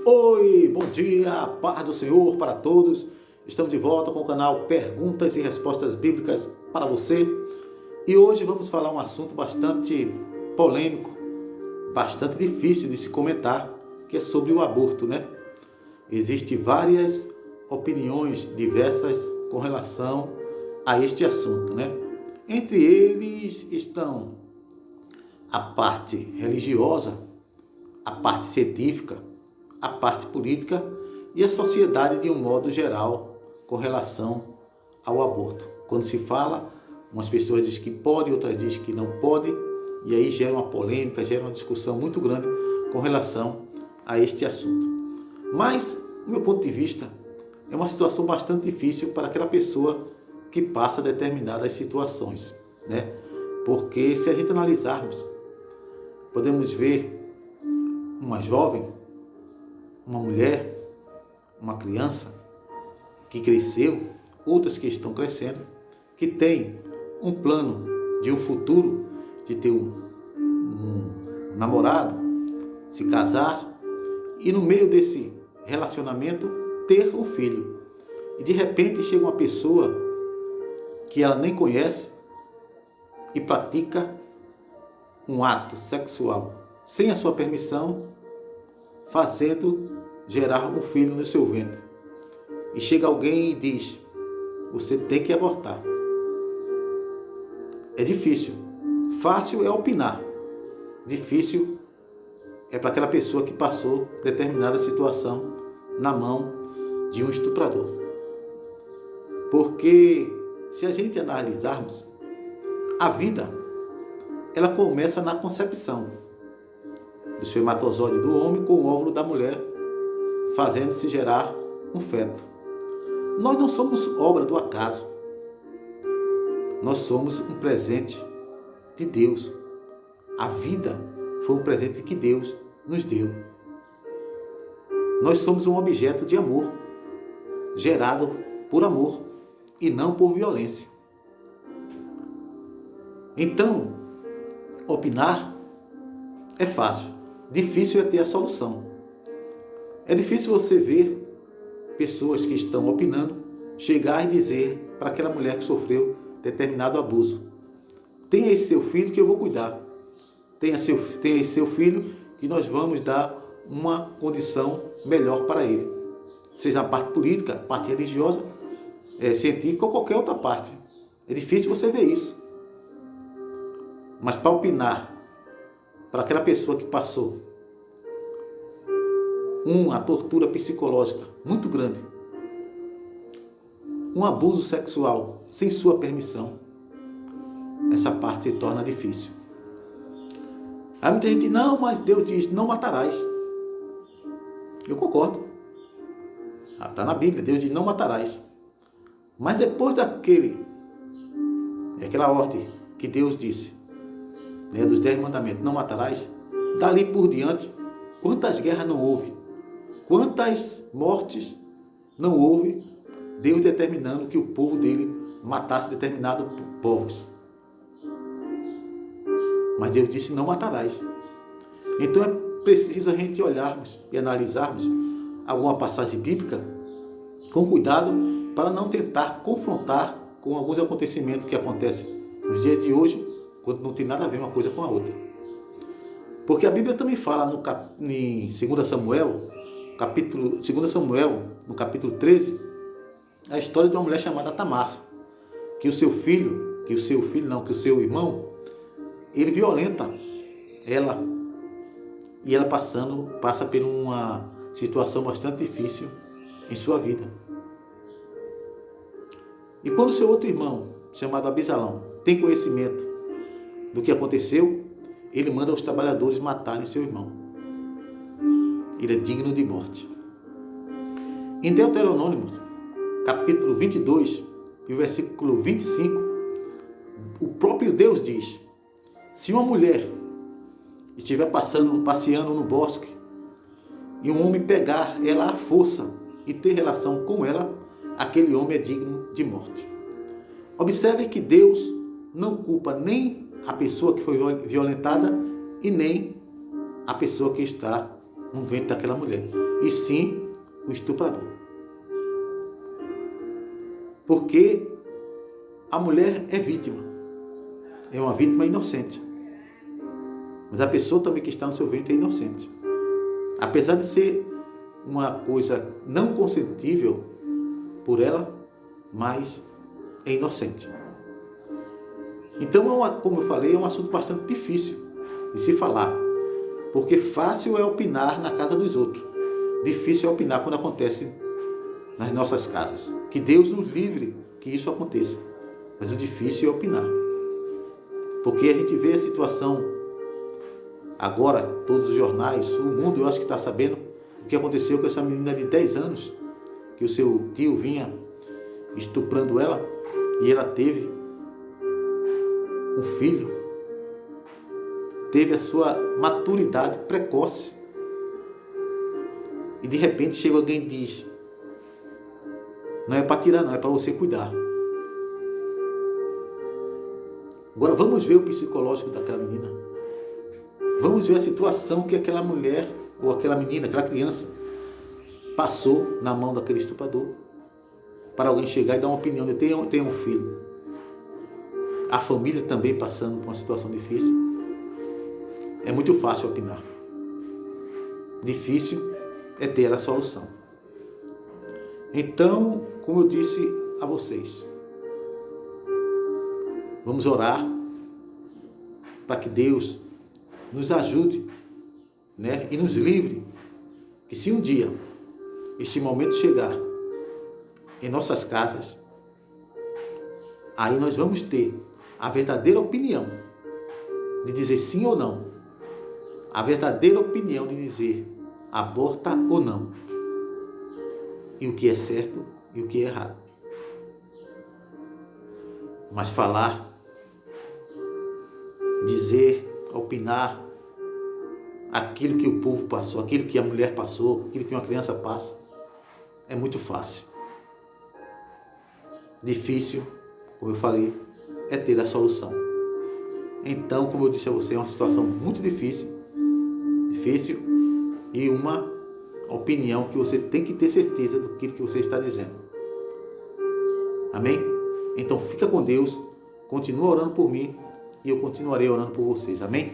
Oi, bom dia, paz do Senhor para todos. Estamos de volta com o canal Perguntas e Respostas Bíblicas para você. E hoje vamos falar um assunto bastante polêmico, bastante difícil de se comentar, que é sobre o aborto, né? Existem várias opiniões diversas com relação a este assunto, né? Entre eles estão a parte religiosa, a parte científica, a parte política e a sociedade de um modo geral com relação ao aborto. Quando se fala, umas pessoas dizem que pode, outras dizem que não pode, e aí gera uma polêmica, gera uma discussão muito grande com relação a este assunto. Mas, do meu ponto de vista, é uma situação bastante difícil para aquela pessoa que passa determinadas situações, né? Porque se a gente analisarmos, podemos ver uma jovem, uma mulher, uma criança que cresceu, outras que estão crescendo, que tem um plano de um futuro, de ter um namorado, se casar e no meio desse relacionamento ter um filho. E de repente chega uma pessoa que ela nem conhece e pratica um ato sexual sem a sua permissão, fazendo gerar um filho no seu ventre. E chega alguém e diz: você tem que abortar. É difícil. Fácil é opinar. Difícil é para aquela pessoa que passou determinada situação na mão de um estuprador. Porque se a gente analisarmos, a vida ela começa na concepção do espermatozoide do homem com o óvulo da mulher, fazendo-se gerar um feto. Nós não somos obra do acaso. Nós somos um presente de Deus. A vida foi um presente que Deus nos deu. Nós somos um objeto de amor, gerado por amor e não por violência. Então, opinar é fácil. Difícil é ter a solução. É difícil você ver pessoas que estão opinando chegar e dizer para aquela mulher que sofreu determinado abuso: tenha esse seu filho que eu vou cuidar. Tenha esse seu filho que nós vamos dar uma condição melhor para ele. Seja na parte política, parte religiosa, científica ou qualquer outra parte. É difícil você ver isso. Mas para opinar para aquela pessoa que passou uma tortura psicológica muito grande, um abuso sexual sem sua permissão, essa parte se torna difícil. Aí muita gente diz: não, mas Deus diz, não matarás. Eu concordo. Está na Bíblia, Deus diz, não matarás. Mas depois aquela ordem que Deus disse, dos 10 mandamentos, não matarás, dali por diante, quantas guerras não houve, quantas mortes não houve, Deus determinando que o povo dele matasse determinados povos. Mas Deus disse: não matarás. Então é preciso a gente olharmos e analisarmos alguma passagem bíblica com cuidado para não tentar confrontar com alguns acontecimentos que acontecem nos dias de hoje, quando não tem nada a ver uma coisa com a outra. Porque a Bíblia também fala em 2 Samuel, no capítulo 13, a história de uma mulher chamada Tamar, que o seu irmão, ele violenta ela, e ela passa por uma situação bastante difícil em sua vida. E quando seu outro irmão, chamado Abisalão, tem conhecimento do que aconteceu, ele manda os trabalhadores matarem seu irmão. Ele é digno de morte. Em Deuteronômio, capítulo 22, e o versículo 25, o próprio Deus diz: se uma mulher estiver passeando no bosque e um homem pegar ela à força e ter relação com ela, aquele homem é digno de morte. Observe que Deus não culpa nem a pessoa que foi violentada e nem a pessoa que está no ventre daquela mulher, e sim o estuprador. Porque a mulher é vítima, é uma vítima inocente, mas a pessoa também que está no seu ventre é inocente. Apesar de ser uma coisa não consentível por ela, mas é inocente. Então, como eu falei, é um assunto bastante difícil de se falar, porque fácil é opinar na casa dos outros, difícil é opinar quando acontece nas nossas casas. Que Deus nos livre que isso aconteça, mas o difícil é opinar, porque a gente vê a situação agora, todos os jornais, o mundo eu acho que está sabendo o que aconteceu com essa menina de 10 anos, que o seu tio vinha estuprando ela, e ela teve um filho, teve a sua maturidade precoce, e de repente chega alguém e diz: não é para tirar não, é para você cuidar. Agora vamos ver o psicológico daquela menina, vamos ver a situação que aquela mulher, ou aquela menina, aquela criança passou na mão daquele estuprador, para alguém chegar e dar uma opinião. Eu tenho um filho, a família também passando por uma situação difícil. É muito fácil opinar, difícil é ter a solução. Então, como eu disse a vocês, vamos orar para que Deus nos ajude, né, e nos livre, que se um dia este momento chegar em nossas casas, aí nós vamos ter a verdadeira opinião de dizer sim ou não, a verdadeira opinião de dizer aborta ou não, e o que é certo e o que é errado. Mas falar, dizer, opinar aquilo que o povo passou, aquilo que a mulher passou, aquilo que uma criança passa, é muito fácil. Difícil, como eu falei, é ter a solução. Então, como eu disse a você, é uma situação muito difícil e uma opinião que você tem que ter certeza do que você está dizendo. Amém? Então fica com Deus, continua orando por mim e eu continuarei orando por vocês. Amém?